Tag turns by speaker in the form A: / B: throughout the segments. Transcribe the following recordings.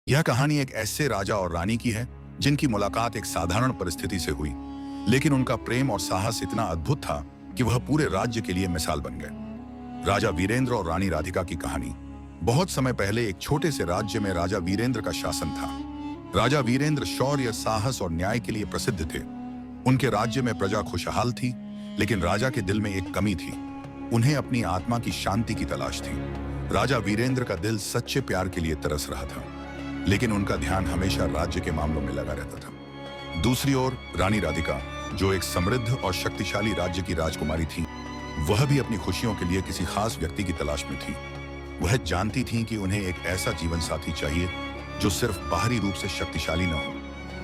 A: यह कहानी एक ऐसे राजा और रानी की है जिनकी मुलाकात एक साधारण परिस्थिति से हुई, लेकिन उनका प्रेम और साहस इतना अद्भुत था कि वह पूरे राज्य के लिए मिसाल बन गए। राजा वीरेंद्र और रानी राधिका की कहानी। बहुत समय पहले एक छोटे से राज्य में राजा वीरेंद्र का शासन था। राजा वीरेंद्र शौर्य, साहस और न्याय के लिए प्रसिद्ध थे। उनके राज्य में प्रजा खुशहाल थी, लेकिन राजा के दिल में एक कमी थी। उन्हें अपनी आत्मा की शांति की तलाश थी। राजा वीरेंद्र का दिल सच्चे प्यार के लिए तरस रहा था, लेकिन उनका ध्यान हमेशा राज्य के मामलों में लगा रहता था। दूसरी ओर रानी राधिका, जो एक समृद्ध और शक्तिशाली राज्य की राजकुमारी थी, वह भी अपनी खुशियों के लिए किसी खास व्यक्ति की तलाश में थी। वह जानती थी कि उन्हें एक ऐसा जीवन साथी चाहिए जो सिर्फ बाहरी रूप से शक्तिशाली न हो,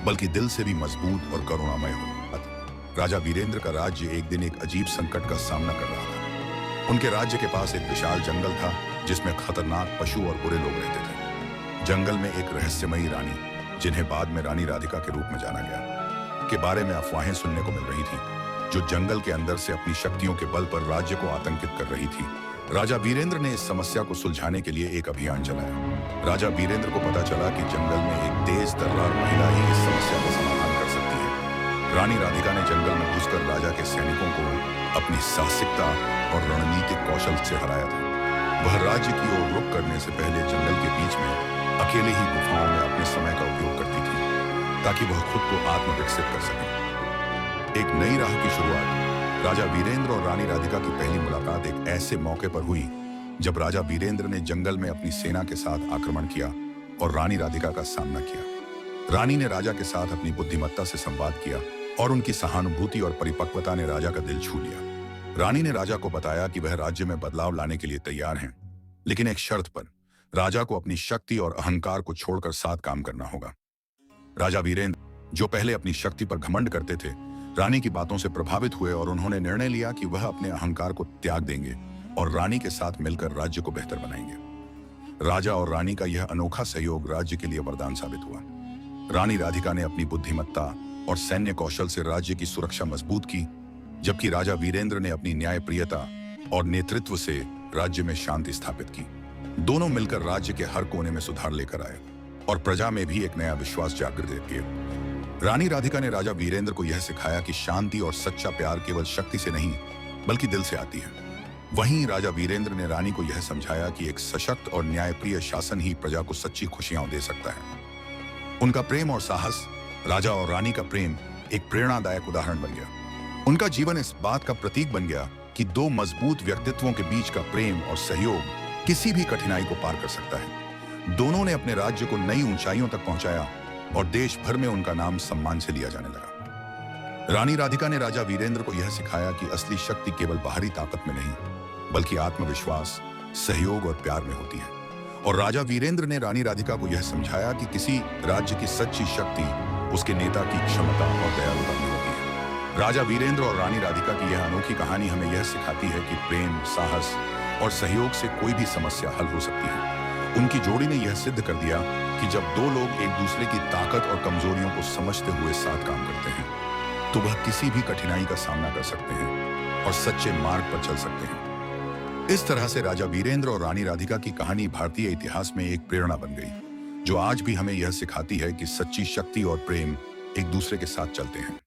A: बल्कि दिल से भी मजबूत और करुणामय हो। राजा वीरेंद्र का राज्य एक दिन एक अजीब संकट का सामना कर रहा था। उनके राज्य के पास एक विशाल जंगल था, जिसमें खतरनाक पशु और बुरे लोग रहते थे। जंगल में एक रहस्यमयी रानी, जिन्हें बाद में रानी राधिका के रूप में जाना गया, के बारे में अफवाहें सुनने को मिल रही थी, जो जंगल के अंदर से अपनी शक्तियों के बल पर राज्य को आतंकित कर रही थी। राजा वीरेंद्र ने इस समस्या को सुलझाने के लिए एक अभियान चलाया। राजा वीरेंद्र को पता चला कि जंगल में एक तेज तर्रार महिला ही इस समस्या का समाधान कर सकती है। रानी राधिका ने जंगल में घुसकर राजा के सैनिकों को अपनी साहसिकता और रणनीतिक कौशल से हराया था। वह राज्य की ओर रुख करने से पहले जंगल के बीच में अकेले ही गुफाओं में अपने समय का उपयोग करती थी, ताकि वह खुद को आत्मविकसित कर सके। एक नई राह की शुरुआत। राजा वीरेंद्र और रानी राधिका की पहली मुलाकात एक ऐसे मौके पर हुई जब राजा वीरेंद्र ने जंगल में अपनी सेना के साथ आक्रमण किया और रानी राधिका का सामना किया। रानी ने राजा के साथ अपनी बुद्धिमत्ता से संवाद किया और उनकी सहानुभूति और परिपक्वता ने राजा का दिल छू लिया। रानी ने राजा को बताया कि वह राज्य में बदलाव लाने के लिए तैयार हैं, लेकिन एक शर्त पर। राजा को अपनी शक्ति और अहंकार को छोड़कर साथ काम करना होगा। राजा वीरेंद्र, जो पहले अपनी शक्ति पर घमंड करते थे, रानी की बातों से प्रभावित हुए और उन्होंने निर्णय लिया कि वह अपने अहंकार को त्याग देंगे और रानी के साथ मिलकर राज्य को बेहतर बनाएंगे। राजा और रानी का यह अनोखा सहयोग राज्य के लिए वरदान साबित हुआ। रानी राधिका ने अपनी बुद्धिमत्ता और सैन्य कौशल से राज्य की सुरक्षा मजबूत की, जबकि राजा वीरेंद्र ने अपनी न्यायप्रियता और नेतृत्व से राज्य में शांति स्थापित की। दोनों मिलकर राज्य के हर कोने में सुधार लेकर आए और प्रजा में भी एक नया विश्वास जागृत किया। रानी राधिका ने राजा वीरेंद्र को यह सिखाया कि शांति और सच्चा प्यार केवल शक्ति से नहीं, बल्कि दिल से आती है। वहीं राजा वीरेंद्र ने रानी को यह समझाया कि एक सशक्त और न्यायप्रिय शासन ही प्रजा को सच्ची खुशियां दे सकता है। उनका प्रेम और साहस, राजा और रानी का प्रेम, एक प्रेरणादायक उदाहरण बन गया। उनका जीवन इस बात का प्रतीक बन गया कि दो मजबूत व्यक्तित्वों के बीच का प्रेम और सहयोग किसी भी कठिनाई को पार कर सकता है। दोनों ने अपने राज्य को नई ऊंचाइयों तक पहुंचाया और देश भर में उनका नाम सम्मान से लिया जाने लगा। रानी राधिका ने राजा वीरेंद्र को यह सिखाया कि असली शक्ति केवल बाहरी ताकत में नहीं, बल्कि आत्मविश्वास, सहयोग और प्यार में होती है। और राजा वीरेंद्र ने रानी राधिका को यह समझाया कि किसी राज्य की सच्ची शक्ति उसके नेता की क्षमता और दयालुता में होती है। राजा वीरेंद्र और रानी राधिका की यह अनोखी कहानी हमें यह सिखाती है कि प्रेम, साहस और सहयोग से कोई भी समस्या हल हो सकती है। उनकी जोड़ी ने यह सिद्ध कर दिया कि जब दो लोग एक दूसरे की ताकत और कमजोरियों को समझते हुए साथ काम करते हैं, तो वह किसी भी कठिनाई का सामना कर सकते हैं और सच्चे मार्ग पर चल सकते हैं। इस तरह से राजा वीरेंद्र और रानी राधिका की कहानी भारतीय इतिहास में एक प्रेरणा बन गई, जो आज भी हमें यह सिखाती है कि सच्ची शक्ति और प्रेम एक दूसरे के साथ चलते हैं।